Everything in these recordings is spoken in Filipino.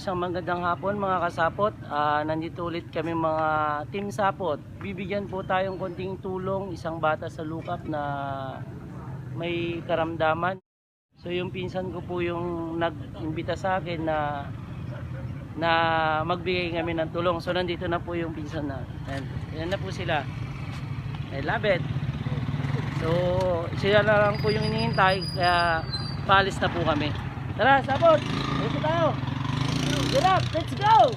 isang magandang hapon mga kasapot. Nandito ulit kami mga team sapot. Bibigyan po tayong konting tulong isang bata sa lukap na may karamdaman. So yung pinsan ko po yung nag-imbita sa akin na magbigay kami ng tulong. So nandito na po yung pinsan na. Ayan na po sila. I love it. So sila na lang po yung hinihintay, kaya paalis na po kami. Tara, sapot! Dito tayo! Get up! Let's go!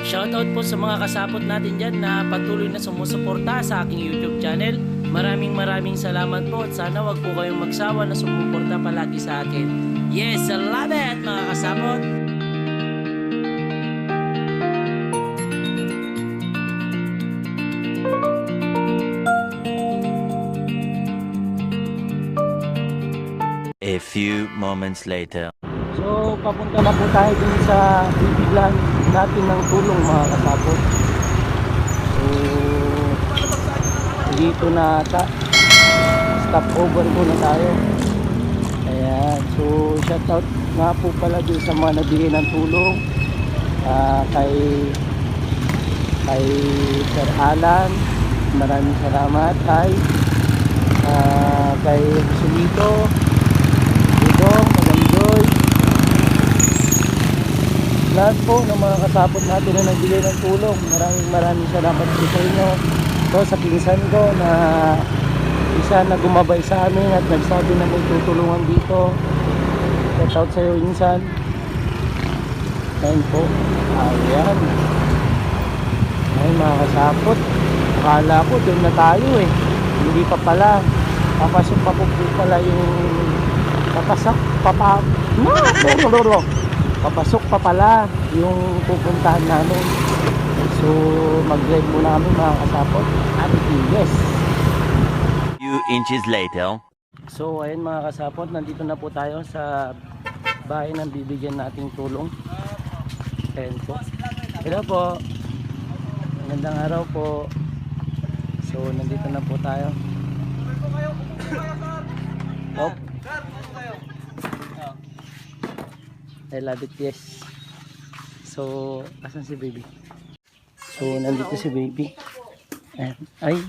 Shoutout po sa mga kasapot natin dyan na patuloy na sumusuporta sa aking YouTube channel. Maraming salamat po at sana wag po kayong magsawa na sumuporta palagi sa akin. Yes, I love it mga kasapot! A few moments later. So papunta na po tayo dun sa bibigyan natin ng tulong mga kasapot. So dito na ata, stop over muna tayo. Ayan, so shoutout nga po pala dun sa mga nagbigay ng tulong, kay Sir Alan, maraming salamat. Kay Sulito, Madam Joy, lahat po ng mga kasapot natin na nagbigay ng tulong. Maraming salamat po sa inyo. So sa pinsan ko na isa na gumabay sa amin at nagsabi na may tutulungan dito. Shout out sa iyo, insan. Ayan po. Ayan mga kasapot, akala ko doon na tayo hindi pa pala. Papasok pa po pala yung papasok pa pala yung pupuntahan namin. So mag-drive muna kami mga kasapot at yes. Few inches later. So ayun mga kasapot, nandito na po tayo sa bahay ng bibigyan nating tulong. Ayun po. Hello po, magandang araw po. So nandito na po tayo. I love it, yes. So, asan si baby? So, nandito si baby. Ay.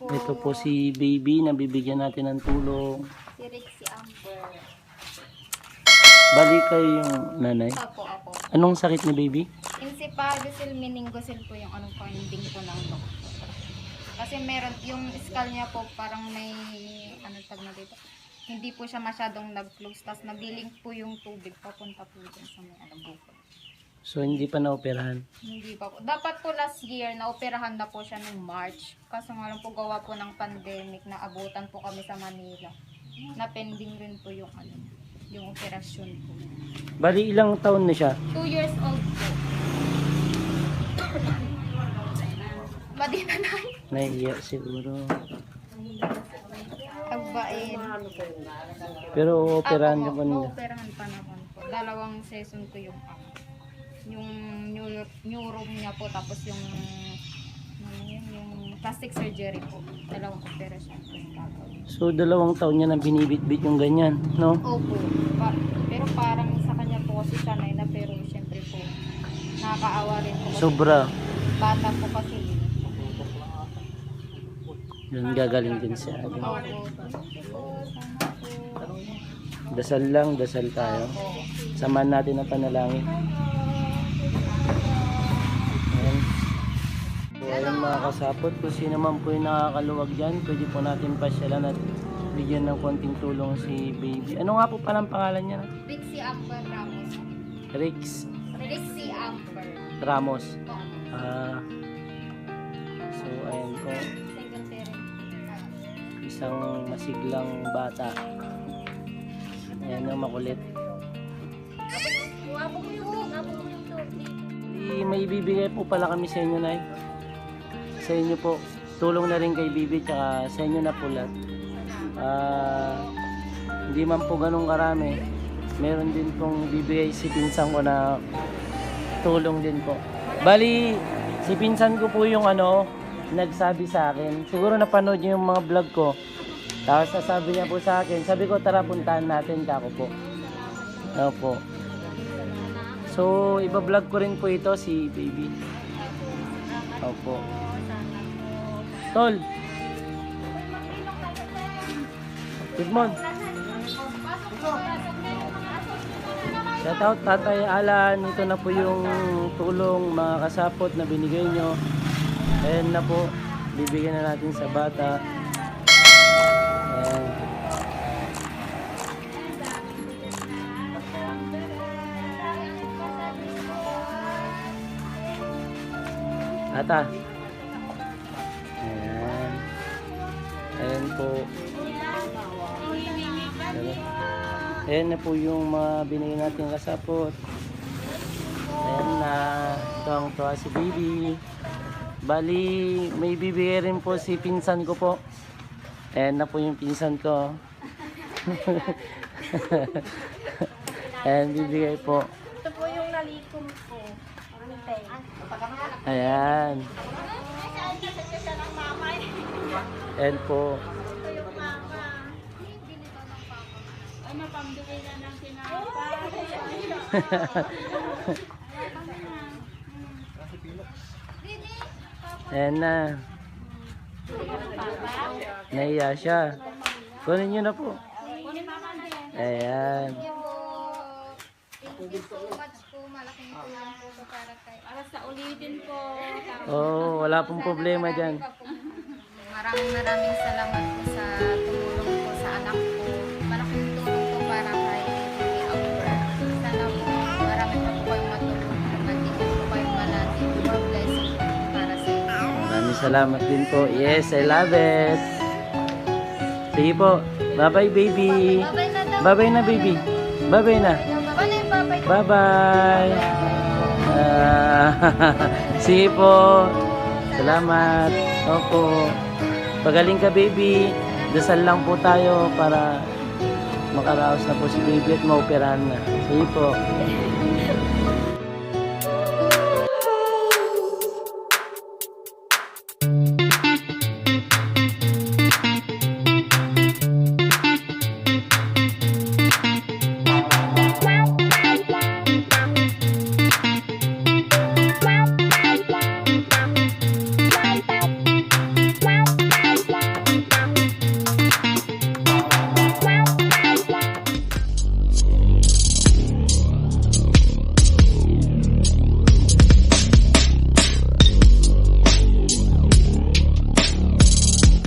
Ito po si baby na bibigyan natin ng tulong. Si Rixie Amber. Bali kayo yung nanay. Ako. Anong sakit ni baby? Encephaloceal meningocele po yung anong finding ko ng doktor. Kasi meron, yung skull niya po parang may, tag na dito. Hindi po siya masyadong nag-close. Tapos nag-link po yung tubig papunta po dyan sa may bukod. So, hindi pa na-operahan? Hindi pa po. Dapat po last year, na-operahan na po siya noong March. Kaso nga lang po gawa po ng pandemic, na abutan po kami sa Manila. Na pending rin po yung yung operasyon po. Bali, ilang taon na siya? 2 years old po. Madi na na. Nahihiya siguro. Agbain. Pero operahan niyo pa nila? Operahan pa naman po. 2 session ko yung neuro niya po, tapos yung plastic surgery po. 2 operasyon po yung gagawin. So 2 taon niya na binibit-bit yung ganyan, no? Opo. Pero parang sa kanya po kasi sanay na, pero siyempre po nakakaawa rin po. Sobra. Bata po kasi. Yun, gagaling din siya. Opo. Dasal lang, dasal tayo. Samahan natin ang panalangin. Ayan. So, ayun mga kasapot, kung sino man po yung nakakaluwag dyan, pwede po natin pasyalan at bigyan ng konting tulong si baby. Ano nga po palang pangalan niya? Rixie Amber Ramos. Rixie Amber. Ramos. So, ayun po. Single parent. Isang masiglang bata. Ayan ang makulit. May bibigay po pala kami sa inyo, Nay. Sa inyo po. Tulong na rin kay Bibi, tsaka sa inyo na po lahat. Hindi man po ganun karami. Meron din pong bibigay si pinsan ko na tulong din po. Bali, si pinsan ko po yung nagsabi sa akin. Siguro napanood niyo yung mga vlog ko. Tapos sasabi niya po sa akin, sabi ko tara puntahan natin kako po. Opo. So, iba-vlog ko rin po ito si baby. Opo. Tol. Good morning. Shout out Tatay Alan. Ito na po yung tulong mga kasapot na binigay nyo. Ayan na po. Bibigyan na natin sa bata. Ayan. Ata. Ayan. Ayan po. Ayan na po yung mga binigay natin kasapot. Ayan na. Ito ang tuwa si baby. Bali, may bibigay rin po si pinsan ko po. Ayan na po yung pinsan ko. Ayan, bibigay po. Ito po yung nalikom ko. Ayan. Ayan po. Ano, pambili na ng tinapay. Ayan na. Naiya siya. Kunin nyo na po. Ayan. Thank you so much po. Malaking tulong po para kay... Para sa ulitin po. Oh, wala pong problema dyan. Maraming salamat po sa tumulong po sa anak ko. Malaking tulong po para kay Albert. Sana po marami pa po kayong matulong. Magiging po kayong malati. More blessing para sa inyo. Maraming salamat din po. Yes, I love it. Sige po. Bye-bye, baby. Bye-bye na daw. Bye-bye na, baby. Bye-bye na. Bye-bye na yung bye-bye. Bye-bye. Sige po. Salamat. Opo. Pagaling ka, baby. Dasal lang po tayo para makaraos na po si baby at maoperahan na. Sige po.